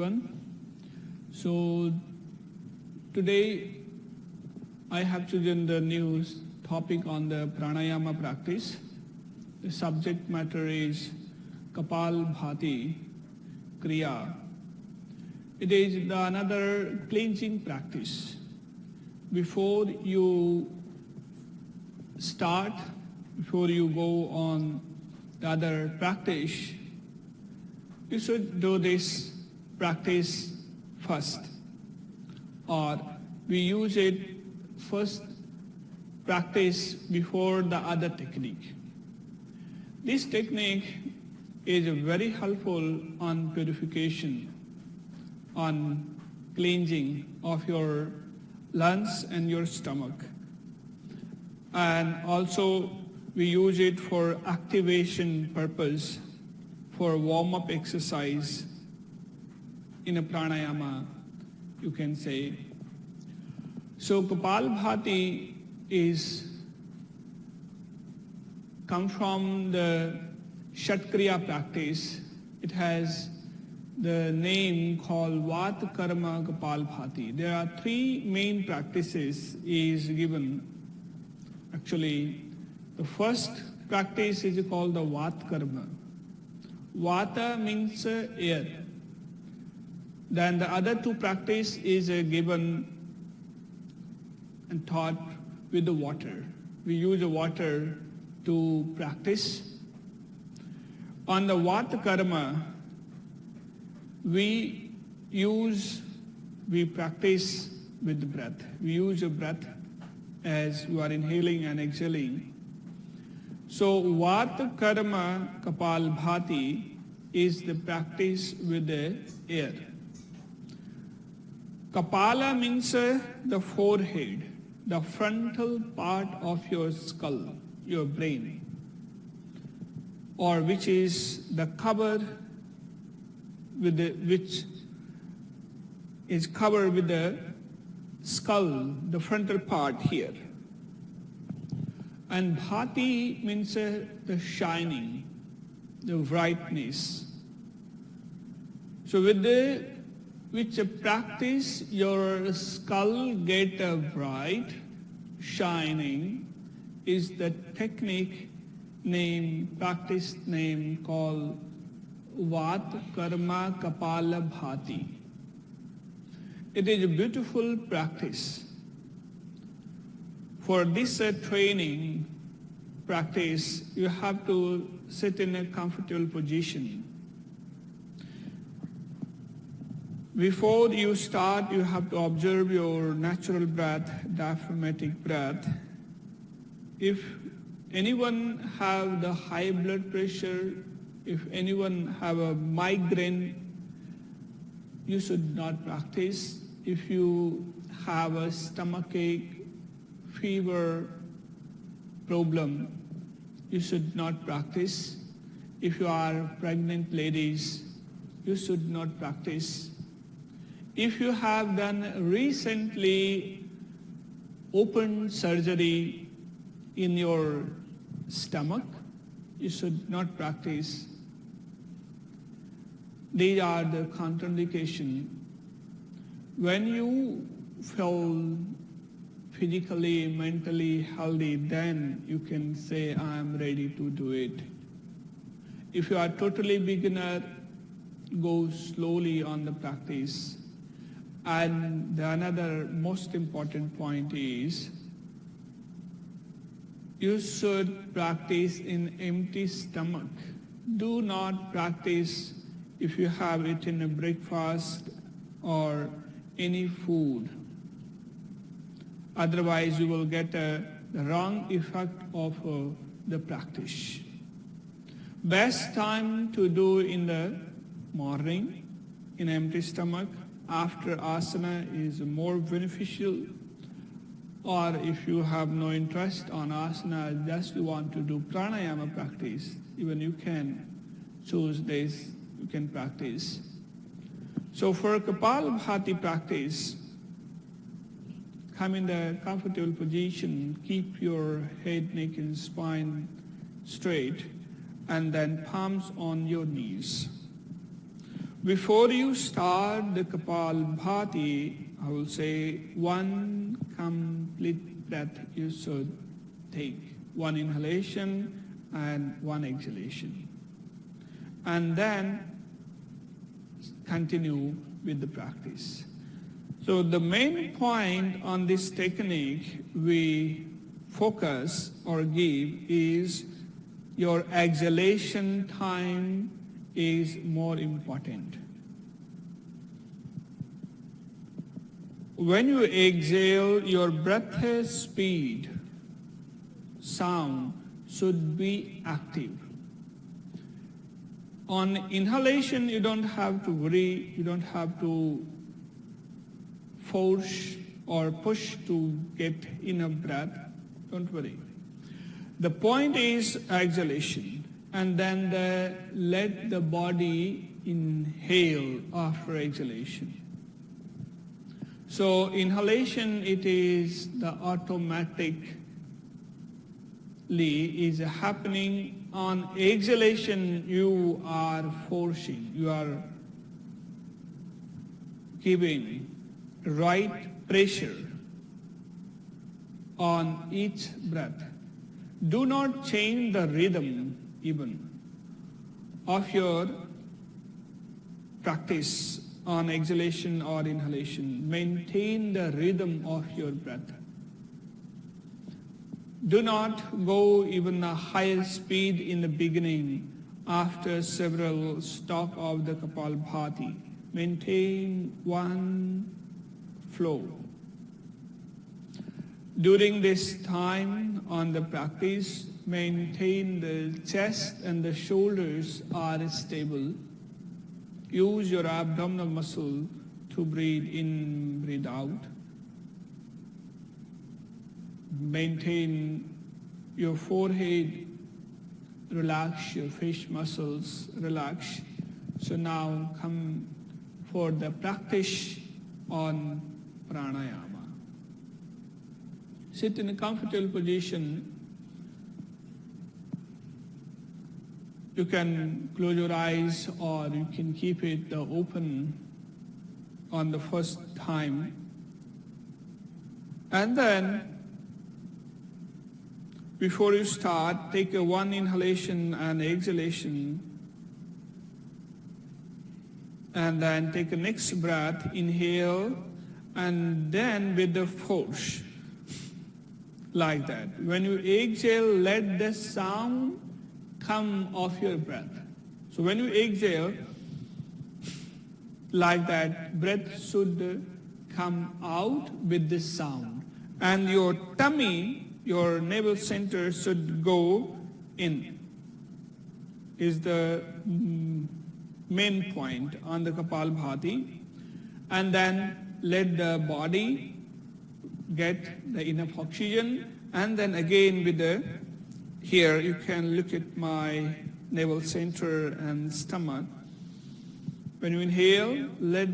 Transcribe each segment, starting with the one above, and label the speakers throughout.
Speaker 1: everyone. So today I have chosen the new topic on the Pranayama practice. The subject matter is Kapalabhati Kriya. It is another cleansing practice. Before you start, before you go on the other practice, you should do this practice first, or we use it first practice before the other technique. This technique is very helpful on purification, on cleansing of your lungs and your stomach. And also we use it for activation purpose, for warm-up exercise in a pranayama, you can say. So Kapalabhati come from the Shatkriya practice. It has the name called Vata Karma Kapalabhati. There are three main practices is given. Actually, the first practice is called the Vata Karma. Vata means air. Then the other two practice is given and taught with the water. We use the water to practice. On the Vata Karma, we practice with the breath. We use the breath as you are inhaling and exhaling. So Vata Karma Kapalabhati is the practice with the air. Kapala means the forehead, the frontal part of your skull, your brain, or which is the cover which is covered with the skull, the frontal part here. And bhati means the shining, the brightness. So with which practice your skull get bright, shining, is the technique name, practice name called Vata Karma Kapalabhati. It is a beautiful practice. For this training practice, you have to sit in a comfortable position. Before you start, you have to observe your natural breath, diaphragmatic breath. If anyone have the high blood pressure, if anyone have a migraine, you should not practice. If you have a stomachache, fever problem, you should not practice. If you are pregnant ladies, you should not practice. If you have done recently open surgery in your stomach, you should not practice. These are the contraindications. When you feel physically, mentally healthy, then you can say, I am ready to do it. If you are totally beginner, go slowly on the practice. And another most important point is, you should practice in empty stomach. Do not practice if you have eaten a breakfast or any food. Otherwise, you will get the wrong effect of the practice. Best time to do in the morning, in empty stomach. After asana is more beneficial. Or if you have no interest on asana, just you want to do pranayama practice, even you can choose this, you can practice. So for Kapalabhati practice, come in the comfortable position, keep your head, neck and spine straight, and then palms on your knees. Before you start the Kapalabhati, I will say one complete breath you should take. One inhalation and one exhalation. And then continue with the practice. So the main point on this technique we focus or give is your exhalation time is more important. When you exhale, your breath speed, sound should be active. On inhalation, you don't have to worry, you don't have to force or push to get enough breath. Don't worry. The point is exhalation, and then let the body inhale after exhalation. So inhalation, it is the automatically is happening. On exhalation, you are forcing, you are giving right pressure on each breath. Do not change the rhythm even of your practice on exhalation or inhalation. Maintain the rhythm of your breath. Do not go even a higher speed in the beginning after several stops of the Kapalabhati. Maintain one flow. During this time on the practice, maintain the chest and the shoulders are stable. Use your abdominal muscle to breathe in, breathe out. Maintain your forehead, relax your face muscles, relax. So now come for the practice on pranayama. Sit in a comfortable position. You can close your eyes or you can keep it open on the first time. And then, before you start, take a one inhalation and exhalation. And then take a next breath, inhale, and then with the force, like that. When you exhale, let the sound come off your breath. So when you exhale, like that, breath should come out with this sound. And your tummy, your navel center should go in, is the main point on the Kapalabhati. And then let the body get the enough oxygen. And then again with the, here you can look at my navel center and stomach. When you inhale, let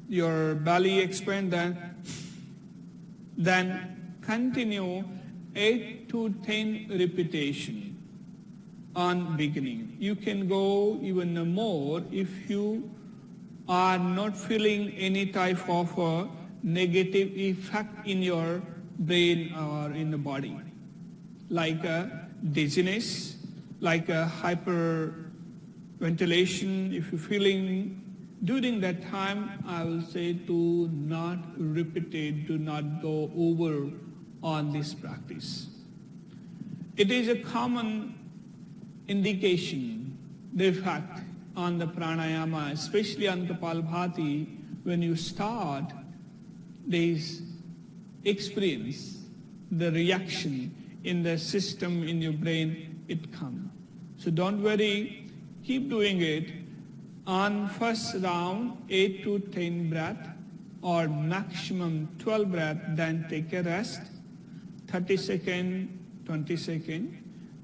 Speaker 1: your belly expand, then continue 8 to 10 repetition on beginning. You can go even more if you are not feeling any type of negative effect in your brain or in the body, like a dizziness, like a hyperventilation. If you're feeling during that time, I will say do not repeat it, do not go over on this practice. It is a common indication, the fact on the pranayama, especially on Kapalabhati, when you start, this experience, the reaction in the system, in your brain, it comes. So don't worry, keep doing it. On first round, 8 to 10 breath or maximum 12 breath, then take a rest, 30 seconds, 20 seconds.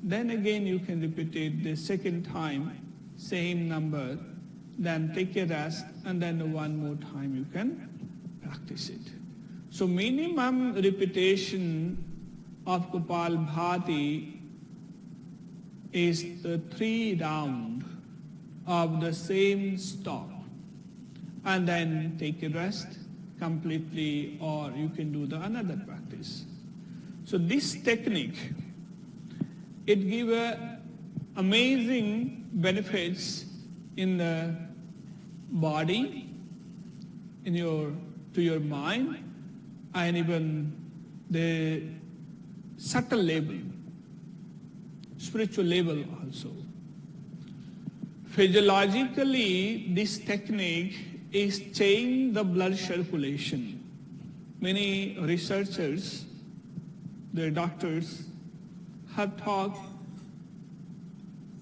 Speaker 1: Then again you can repeat it the second time, same number, then take a rest, and then one more time you can practice it. So minimum repetition of Kapalabhati is the 3 rounds of the same stop. and then take a rest completely, or you can do the another practice. So this technique, it gives amazing benefits in the body, to your mind, and even the subtle level, spiritual level also. Physiologically, this technique is change the blood circulation. Many researchers, the doctors, have talked,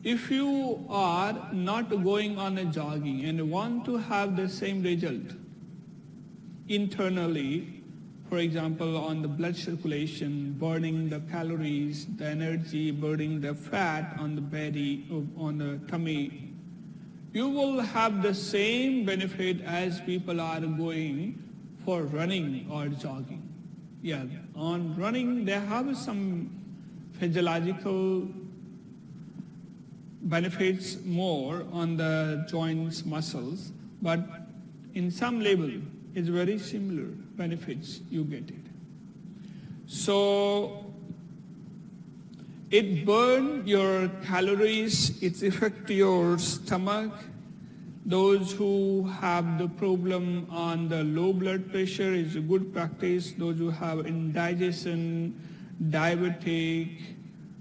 Speaker 1: if you are not going on a jogging and want to have the same result internally, for example, on the blood circulation, burning the calories, the energy, burning the fat on the belly, on the tummy, you will have the same benefit as people are going for running or jogging. Yeah, on running, they have some physiological benefits more on the joints, muscles, but in some level, it's very similar benefits you get it. So it burns your calories, it affects your stomach. Those who have the problem on the low blood pressure is a good practice. Those who have indigestion, diabetic,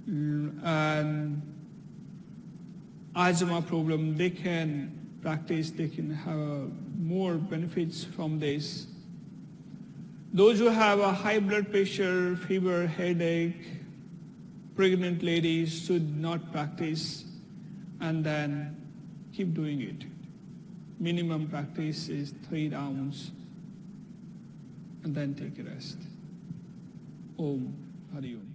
Speaker 1: and asthma problem, they can practice, they can have more benefits from this. Those who have a high blood pressure, fever, headache, pregnant ladies should not practice and then keep doing it. Minimum practice is 3 rounds and then take a rest. Om Hari Om.